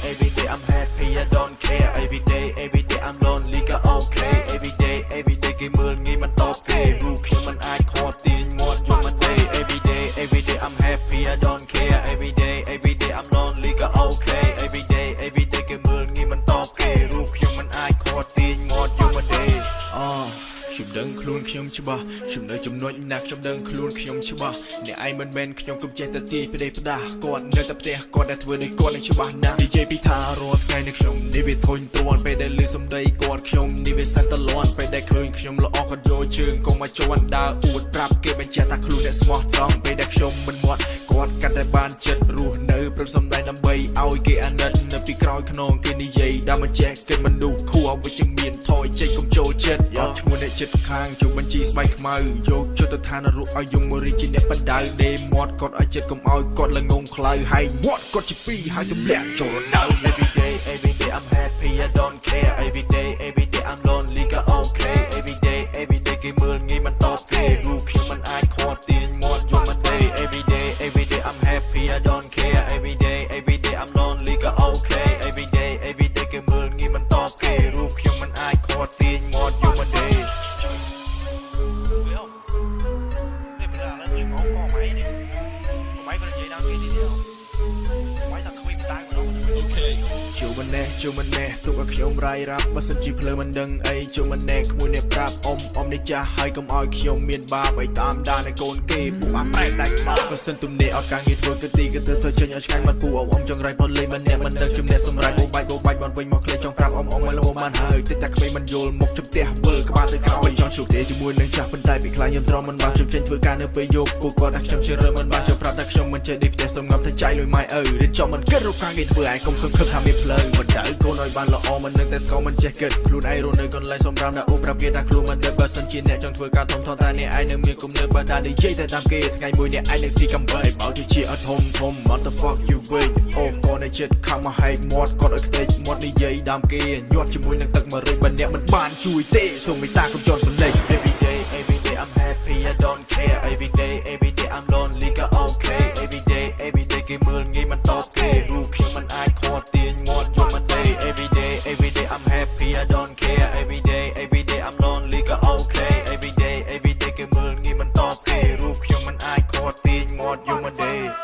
every day I'm happy I don't care every day I'm lonely ก็ okay every day គេមើលងាយមិនតបគេរូបខ្ញុំមិនអាចខត់ទាញមាត់យំមិនទេ every day I'm happy I don't care every day I'm lonely ក៏ okay every day គេមើលងាយមិនតបគេរូបខ្ញុំមិនអាចខត់ទាញមាត់យំមិនទេខ្ញុំដឹងខ្លួនខ្ញុំច្បាស់ខ្ញុំនៅចំណុចណាខ្ញុំដឹងខ្លួនខ្ញុំច្បាស់អ្នកឯងមិនមែនខ្ញុំកុំចេះតែទីផ្ដេសផ្ដាស់គាត់នៅតែផ្ទះគាត់តែធ្វើដូចគាត់នឹងច្បាស់ណាស់និយាយពីថារាល់ថ្ងៃនៅខ្ញុំនេះវាធុញទ្រាន់ពេលដែលឮសំដីគាត់ខ្ញុំនេះវាសន្តិលន់ពេលដែលឃើញខ្ញុំល្អក៏យកជើងកុំមកជន់ដើរអួតប្រាប់គេបញ្ជាក់ថាខ្លួនអ្នកស្មោះត្រង់ពេលដែលខ្ញុំមិនមាត់គាត់កាត់តែបានចិត្តរស់នៅព្រឹកសំដែងដើម្បីឲ្យគេអាណិតនៅពីក្រោយខ្នងគេនិយាយដល់មិនចេះគេមនុស្សខួរវិជ្ជមានថយចេញកុំចូលចិត្តឈ្មោះអ្នកចិត្តខាងជួបបញ្ជីស្បែកខ្មៅយកចុតឋានរុឲ្យយំមរីជាអ្នកបណ្ដៅដេមាត់គាត់ឲ្យចិត្តកុំឲ្យគាត់ល្ងងខ្លៅហើយមាត់គាត់ជាពីរហើយទម្លាក់ចូលដៅ every day I'm happy I don't care every day I'm lonely ក៏ okay every day គេមើលងាយមិនតបគេរូបខ្ញុំមិនអាចខត់ទាញមាត់យំមិនទេ every day I'm happy I don't care every day I'm lonely ក៏ okay every day គេមើលងាយមិនតបគេរូបខ្ញុំមិនអាចខត់ទាញមាត់យំមិនទេជួបម្នាក់ទុកឲ្យខ្ញុំរាយរាប់បើសិនជាភ្លើមិនដឹងអីជួបម្នាក់ក្មួយនេះប្រាប់អ៊ំនេះចាស់ហើយកុំឲ្យខ្ញុំមានបាបឲ្យតាមដានឲ្យកូនគេពួកអាប្រែដាច់មកបើសិនទំនេរឲ្យការងារធ្វើគឺទីគឺទៅចេញឲ្យឆ្ងាញ់មិនពូអ៊ំចង្រៃផុតលេម្នាក់មិនដឹងជំនះសម្រាប់បោបាច់បនវិញមកគ្នាចង់ប្រាប់អ៊ំមិនលោបានហើយតិចតែក្មេងមិនយល់មកជំផ្ទះវិលក្បាលទៅក្រោយចង់ជួបទេជាមួយនឹងចាស់ប៉ុន្តែពីខ្លាចខ្ញុំទ្រាំមិនបានជុំចេញធ្វើការនៅពេលយប់ពួកគាត់ថាខ្ញុំជឿរើមិនបានជឿប្រាប់ថាខ្ញុំមិនចេះដេកផ្ទះសំងំតែចាយលុយម៉ៃរៀនចប់មិនគិតរកការងារធ្វើឯងកុំសង្ឃឹមថាមានផ្លូវមិនដៅកូនឲ្យបានល្អមិននឹងតែស្គមមិនចេះគិតខ្លួនឯងរស់នៅកន្លែងសំរាមណាអូប្រាប់គេថាខ្លួនមិនដឹងបើសិនជាអ្នកចង់ធ្វើការធំតែអ្នកឯងនៅមានគំនិតបើតែនិយាយតែតាមគេថ្ងៃមួយអ្នកឯងនឹងស៊ីកំបីបើជាអត់ធំ what the fuck you wait អូកូនឯចិត្តខំមកហែកមាត់គាត់ឲ្យខ្ទេចមាត់និយាយតាមគេញាត់ជាមួយនឹងទឹក100បើអ្នកមិនបានជួយទេសូមមេត្តាកុំជន់បន្តិច every day I'm happy I don't care every day I'm lonely ក៏ okay every day គេមើលងាយមិនតបគេរូបខ្ញុំមិនអាចខត់ទាញមាត់យំមិនទេ every day I'm happy I don't care every day I'm lonely ក៏ okay every day គេមើលងាយមិនតបគេរូបខ្ញុំមិនអាចខត់ទាញមាត់យំមិនទេ